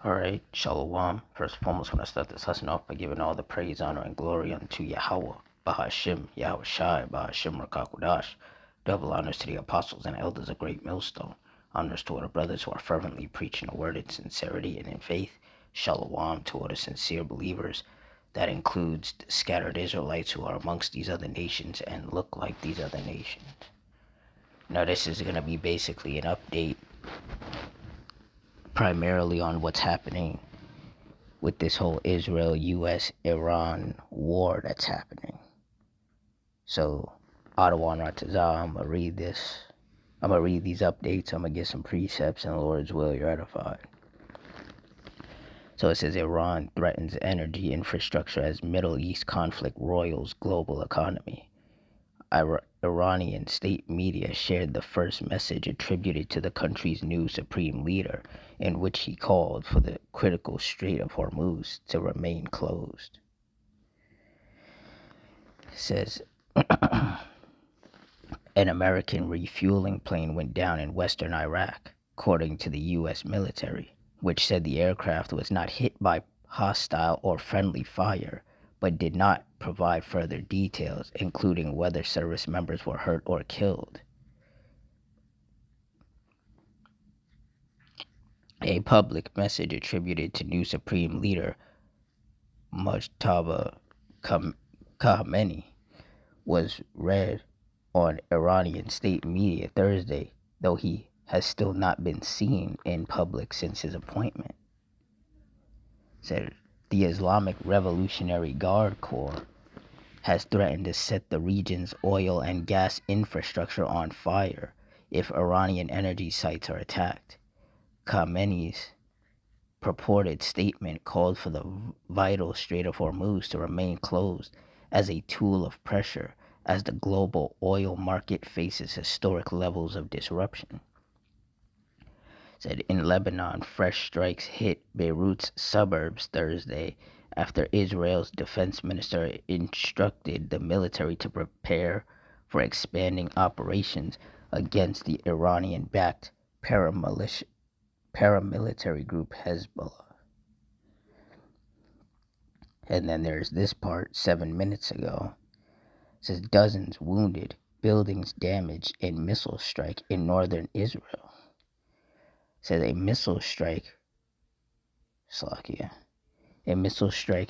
Alright, Shalom. First and foremost, when I start this lesson off by giving all the praise, honor, and glory unto Yahweh, Bahashim, Yahweh Shai, Bahashim Rakakudash. Double honors to the apostles and elders of Great Millstone. Honors to all the brothers who are fervently preaching the word in sincerity and in faith. Shalom to all the sincere believers. That includes the scattered Israelites who are amongst these other nations and look like these other nations. Now, this is going to be basically an update primarily on what's happening with this whole Israel, U.S., Iran war that's happening. So, Adawan Ratazah, I'm going to read this. I'm going to read these updates. I'm going to get some precepts, and the Lord's will, you're edified. So it says Iran threatens energy infrastructure as Middle East conflict roils global economy. Iranian state media shared the first message attributed to the country's new supreme leader, in which he called for the critical Strait of Hormuz to remain closed. It says, an American refueling plane went down in western Iraq, according to the U.S. military, which said the aircraft was not hit by hostile or friendly fire, but did not provide further details, including whether service members were hurt or killed. A public message attributed to new Supreme Leader Mujtaba Khamenei was read on Iranian state media Thursday, though he has still not been seen in public since his appointment. Said the Islamic Revolutionary Guard Corps has threatened to set the region's oil and gas infrastructure on fire if Iranian energy sites are attacked. Khamenei's purported statement called for the vital Strait of Hormuz to remain closed as a tool of pressure as the global oil market faces historic levels of disruption. Said in Lebanon, fresh strikes hit Beirut's suburbs Thursday after Israel's defense minister instructed the military to prepare for expanding operations against the Iranian-backed paramilitary group Hezbollah. And then there's this part 7 minutes ago. It says dozens wounded, buildings damaged in missile strike in northern Israel. It says a missile strike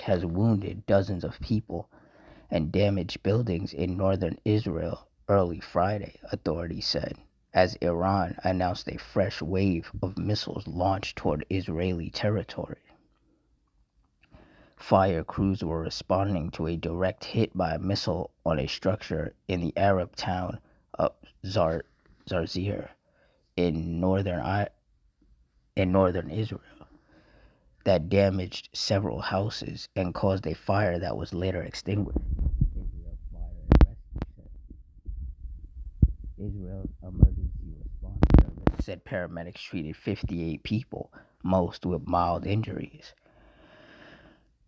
has wounded dozens of people and damaged buildings in northern Israel early Friday, authorities said, as Iran announced a fresh wave of missiles launched toward Israeli territory. Fire crews were responding to a direct hit by a missile on a structure in the Arab town of Zarzir in northern Israel that damaged several houses and caused a fire that was later extinguished. Israel's emergency response service said paramedics treated 58 people, most with mild injuries.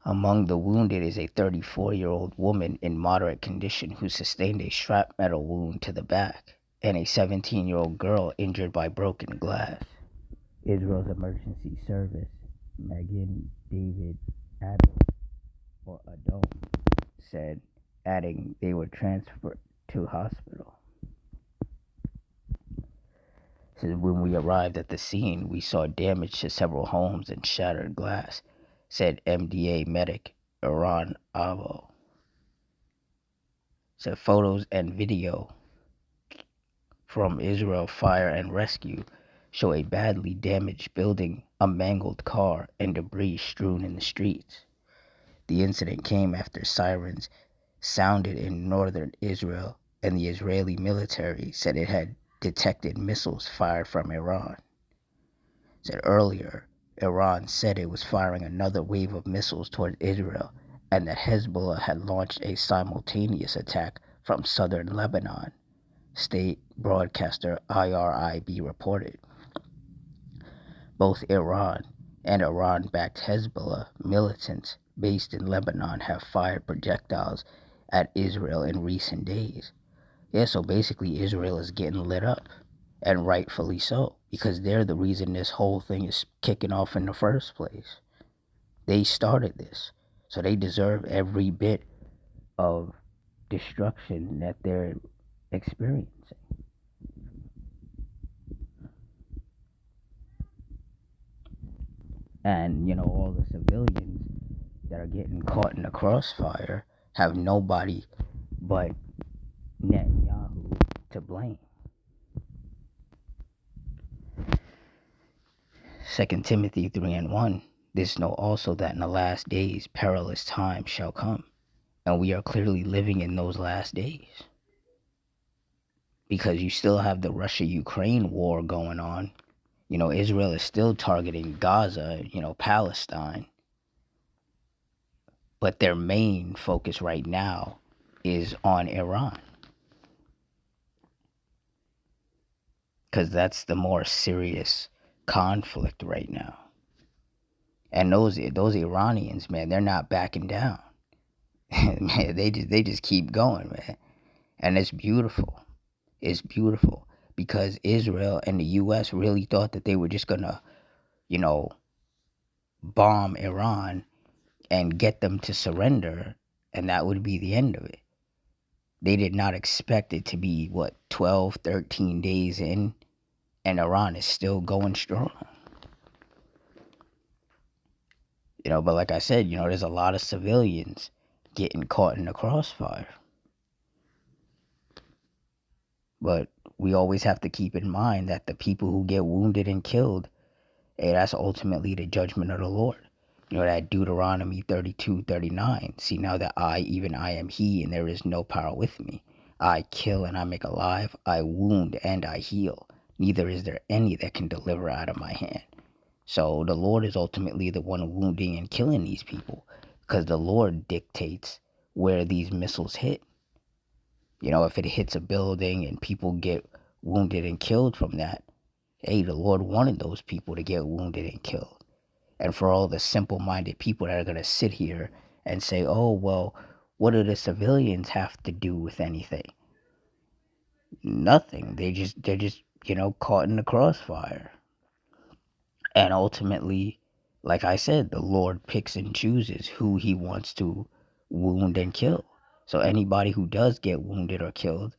Among the wounded is a 34-year-old woman in moderate condition who sustained a shrapnel wound to the back, and a 17-year-old girl injured by broken glass. Israel's emergency service, Magen David Adom, said, adding they were transferred to hospital. Said when we arrived at the scene, we saw damage to several homes and shattered glass, said MDA medic Iran Avo. Said photos and video from Israel Fire and Rescue show a badly damaged building, a mangled car, and debris strewn in the streets. The incident came after sirens sounded in northern Israel, and the Israeli military said it had detected missiles fired from Iran. Said earlier, Iran said it was firing another wave of missiles toward Israel, and that Hezbollah had launched a simultaneous attack from southern Lebanon, state broadcaster IRIB reported. Both Iran and Iran-backed Hezbollah militants based in Lebanon have fired projectiles at Israel in recent days. Yeah, so basically Israel is getting lit up, and rightfully so, because they're the reason this whole thing is kicking off in the first place. They started this. So they deserve every bit of destruction that they're experiencing. And, all the civilians that are getting caught in the crossfire have nobody but Netanyahu to blame. 2 Timothy 3:1. This know also that in the last days perilous times shall come. And we are clearly living in those last days. Because you still have the Russia-Ukraine war going on. Israel is still targeting Gaza, Palestine. But their main focus right now is on Iran. Because that's the more serious conflict right now. And those Iranians, man, they're not backing down. Man, they just keep going, man. And it's beautiful. It's beautiful. Because Israel and the US really thought that they were just gonna, bomb Iran and get them to surrender, and that would be the end of it. They did not expect it to be, 12, 13 days in, and Iran is still going strong. But like I said, there's a lot of civilians getting caught in the crossfire. But we always have to keep in mind that the people who get wounded and killed, that's ultimately the judgment of the Lord. That Deuteronomy 32:39. See, now that even I am he, and there is no power with me. I kill and I make alive. I wound and I heal. Neither is there any that can deliver out of my hand. So the Lord is ultimately the one wounding and killing these people, because the Lord dictates where these missiles hit. If it hits a building and people get wounded and killed from that, hey, the Lord wanted those people to get wounded and killed. And for all the simple-minded people that are going to sit here and say, oh, well, what do the civilians have to do with anything? Nothing. They're just, caught in the crossfire. And ultimately, like I said, the Lord picks and chooses who he wants to wound and kill. So anybody who does get wounded or killed,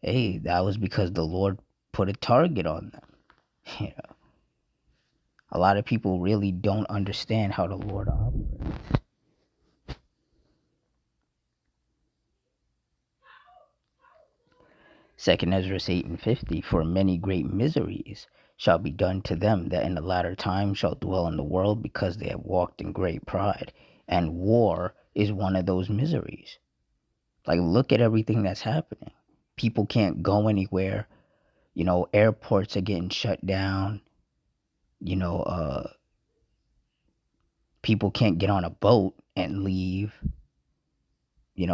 hey, that was because the Lord put a target on them. A lot of people really don't understand how the Lord operates. Second Ezra 8:50, for many great miseries shall be done to them that in the latter time shall dwell in the world, because they have walked in great pride. And war is one of those miseries. Like, look at everything that's happening. People can't go anywhere. Airports are getting shut down. People can't get on a boat and leave.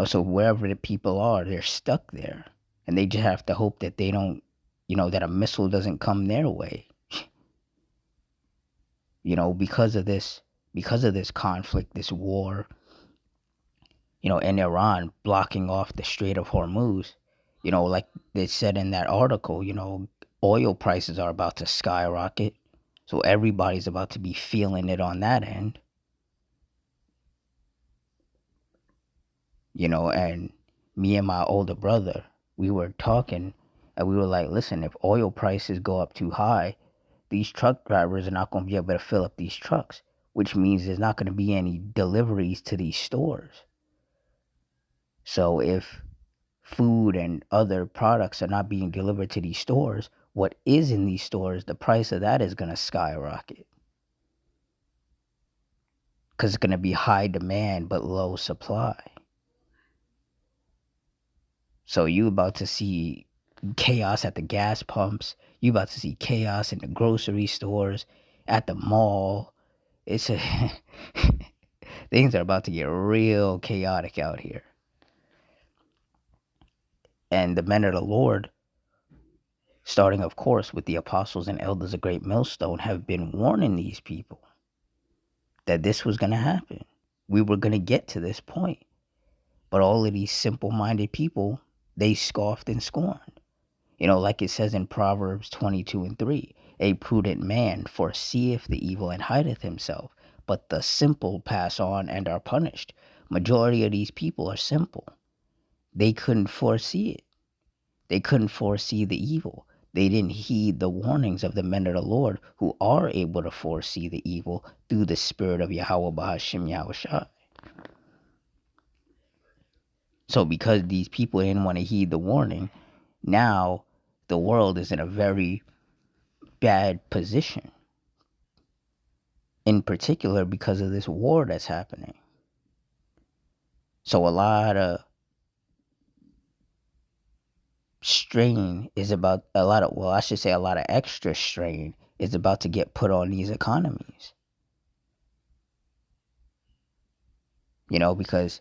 So wherever the people are, they're stuck there. And they just have to hope that they don't, that a missile doesn't come their way. Because of this conflict, this war, in Iran blocking off the Strait of Hormuz, like they said in that article, oil prices are about to skyrocket. So everybody's about to be feeling it on that end. And me and my older brother, we were talking, and we were like, listen, if oil prices go up too high, these truck drivers are not going to be able to fill up these trucks, which means there's not going to be any deliveries to these stores. So if food and other products are not being delivered to these stores, what is in these stores, the price of that is going to skyrocket. Because it's going to be high demand but low supply. So you about to see chaos at the gas pumps. You about to see chaos in the grocery stores, at the mall. It's things are about to get real chaotic out here. And the men of the Lord, starting of course with the apostles and elders of Great Millstone, have been warning these people that this was going to happen. We were going to get to this point. But all of these simple-minded people, they scoffed and scorned. Like it says in Proverbs 22:3, A prudent man foreseeth the evil and hideth himself, but the simple pass on and are punished. Majority of these people are simple. They couldn't foresee it. They couldn't foresee the evil. They didn't heed the warnings of the men of the Lord who are able to foresee the evil through the spirit of Yahweh Bahashim Yahushua. So because these people didn't want to heed the warning, now the world is in a very bad position. In particular because of this war that's happening. So a lot of strain is about a lot of extra strain is about to get put on these economies. Because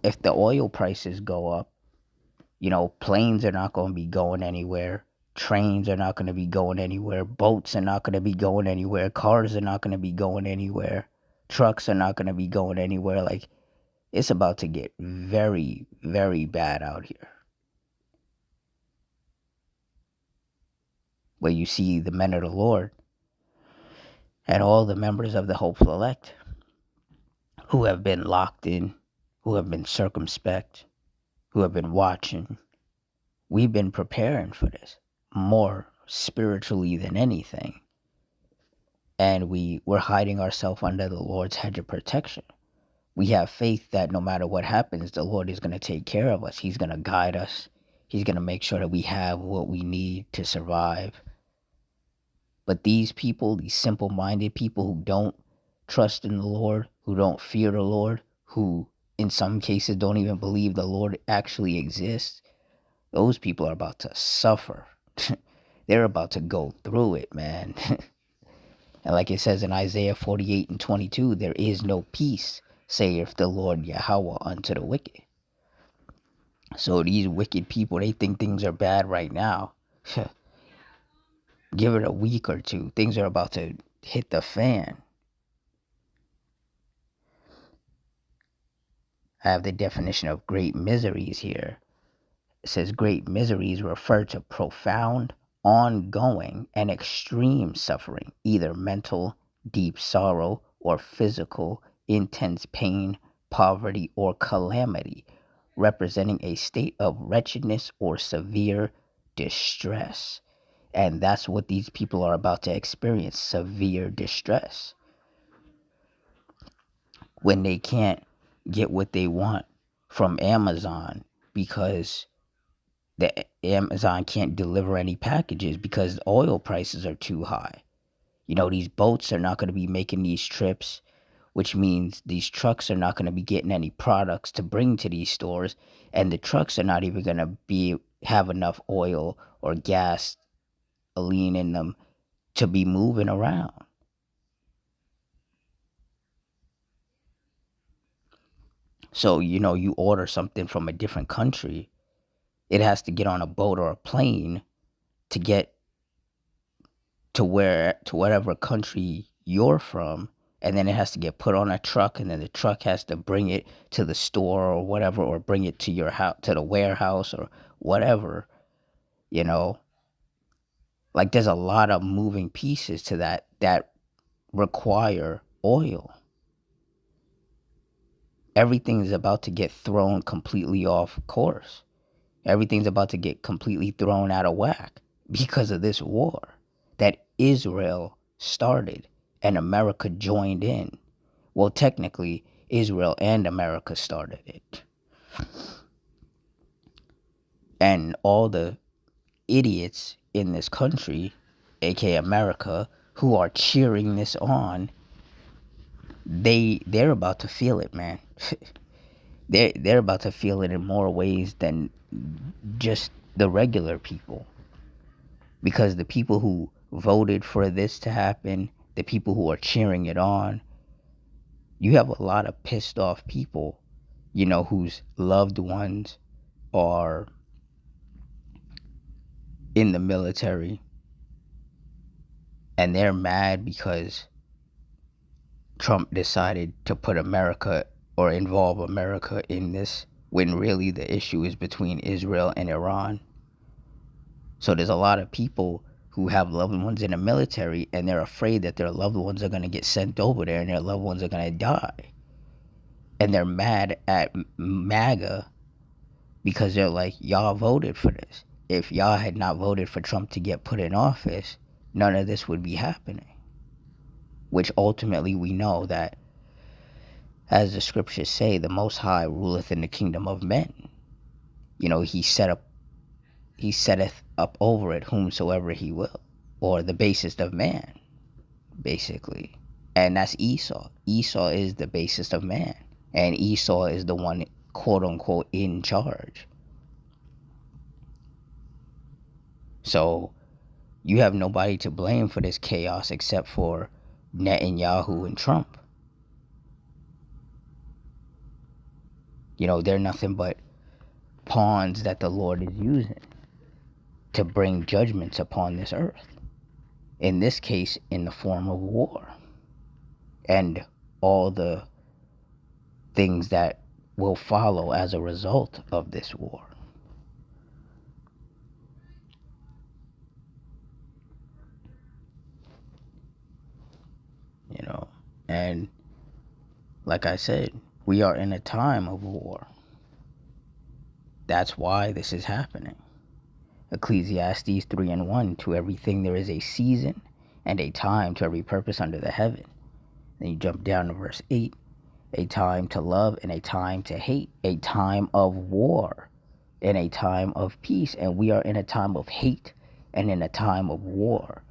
if the oil prices go up, planes are not going to be going anywhere. Trains are not going to be going anywhere. Boats are not going to be going anywhere. Cars are not going to be going anywhere. Trucks are not going to be going anywhere. Like, it's about to get very, very bad out here. Where you see the men of the Lord and all the members of the hopeful elect who have been locked in, who have been circumspect, who have been watching. We've been preparing for this more spiritually than anything. And we're hiding ourselves under the Lord's hedge of protection. We have faith that no matter what happens, the Lord is going to take care of us. He's going to guide us. He's going to make sure that we have what we need to survive. But these people, these simple-minded people who don't trust in the Lord, who don't fear the Lord, who in some cases don't even believe the Lord actually exists, those people are about to suffer. They're about to go through it, man. And like it says in Isaiah 48 and 22, there is no peace, saith the Lord Yahweh, unto the wicked. So these wicked people, they think things are bad right now. Give it a week or two. Things are about to hit the fan. I have the definition of great miseries here. It says great miseries refer to profound, ongoing, and extreme suffering, either mental, deep sorrow, or physical, intense pain, poverty, or calamity, representing a state of wretchedness or severe distress. And that's what these people are about to experience, severe distress. When they can't get what they want from Amazon because the Amazon can't deliver any packages because oil prices are too high. These boats are not going to be making these trips, which means these trucks are not going to be getting any products to bring to these stores, and the trucks are not even going to have enough oil or gas lean in them to be moving around. So, you order something from a different country, it has to get on a boat or a plane to get to whatever country you're from, and then it has to get put on a truck, and then the truck has to bring it to the store or whatever, or bring it to your house, to the warehouse or whatever. Like, there's a lot of moving pieces to that require oil. Everything's about to get thrown completely off course. Everything's about to get completely thrown out of whack because of this war that Israel started and America joined in. Well, technically, Israel and America started it. And all the idiots in this country, aka America, who are cheering this on, they're about to feel it, man. They're about to feel it in more ways than just the regular people. Because the people who voted for this to happen, the people who are cheering it on, you have a lot of pissed off people, whose loved ones are in the military, and they're mad because Trump decided to put America or involve America in this, when really the issue is between Israel and Iran. So there's a lot of people who have loved ones in the military and they're afraid that their loved ones are going to get sent over there and their loved ones are going to die. And they're mad at MAGA because they're like, y'all voted for this. If y'all had not voted for Trump to get put in office, none of this would be happening. Which ultimately we know that, as the scriptures say, the Most High ruleth in the kingdom of men. You know, he setteth up over it whomsoever he will, or the basest of man, basically. And that's Esau. Esau is the basest of man. And Esau is the one, quote unquote, in charge. So you have nobody to blame for this chaos except for Netanyahu and Trump. You know, they're nothing but pawns that the Lord is using to bring judgments upon this earth. In this case, in the form of war. And all the things that will follow as a result of this war. You know, and like I said, we are in a time of war. That's why this is happening. Ecclesiastes 3:1, to everything there is a season and a time to every purpose under the heaven. Then you jump down to verse 8, a time to love and a time to hate, a time of war and a time of peace. And we are in a time of hate and in a time of war.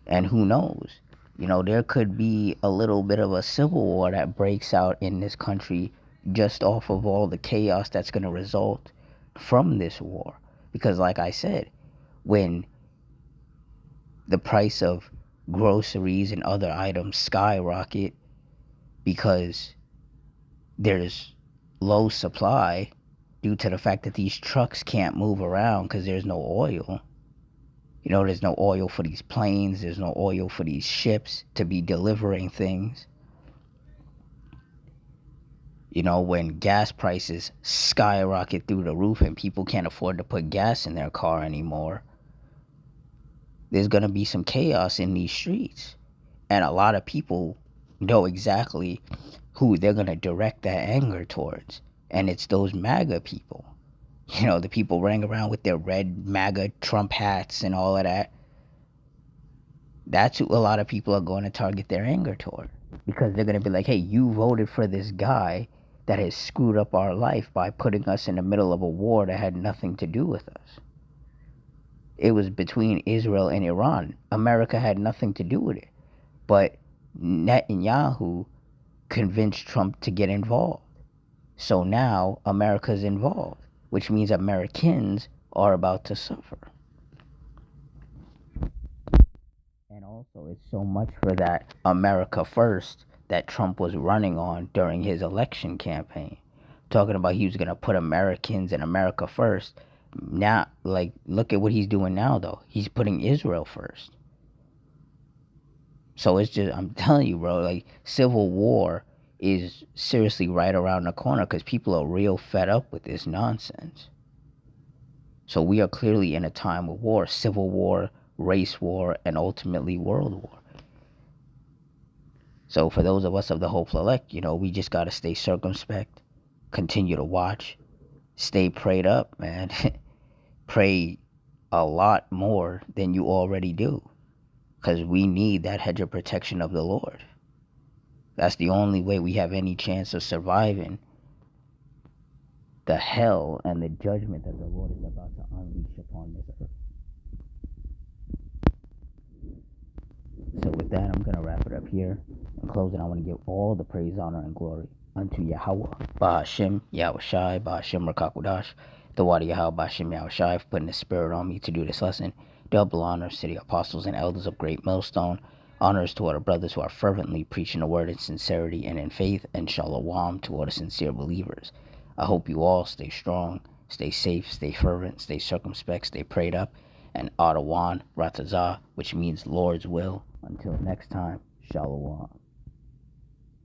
And who knows? You know, there could be a little bit of a civil war that breaks out in this country just off of all the chaos that's going to result from this war. Because, like I said, when the price of groceries and other items skyrocket because there's low supply due to the fact that these trucks can't move around because there's no oil. You know, there's no oil for these planes. There's no oil for these ships to be delivering things. You know, when gas prices skyrocket through the roof and people can't afford to put gas in their car anymore, there's going to be some chaos in these streets. And a lot of people know exactly who they're going to direct that anger towards. And it's those MAGA people. You know, the people running around with their red MAGA Trump hats and all of that. That's who a lot of people are going to target their anger toward. Because they're going to be like, hey, you voted for this guy that has screwed up our life by putting us in the middle of a war that had nothing to do with us. It was between Israel and Iran. America had nothing to do with it. But Netanyahu convinced Trump to get involved. So now America's involved, which means Americans are about to suffer. And also, it's so much for that America First that Trump was running on during his election campaign. Talking about he was going to put Americans and America first. Now, like, look at what he's doing now, though. He's putting Israel first. So it's just, I'm telling you, bro, like, civil war is seriously right around the corner because people are real fed up with this nonsense. So we are clearly in a time of war, civil war, race war, and ultimately world war. So for those of us of the hopeful elect, you know, we just got to stay circumspect, continue to watch, stay prayed up, man. Pray a lot more than you already do because we need that hedge of protection of the Lord. That's the only way we have any chance of surviving the hell and the judgment that the Lord is about to unleash upon this earth. So with that, I'm going to wrap it up here. In closing, I want to give all the praise, honor, and glory unto Yahweh, Bahashim, Yahweh Shai, Bahashim Rakakudash, the Wadi Yahweh, Bahashim Yahweh Shai, for putting the spirit on me to do this lesson. Double honors to the apostles and elders of Great Millstone. Honors to all the brothers who are fervently preaching the word in sincerity and in faith, and shalom to all the sincere believers. I hope you all stay strong, stay safe, stay fervent, stay circumspect, stay prayed up, and Adawan Ratazah, which means Lord's will. Until next time, shalom.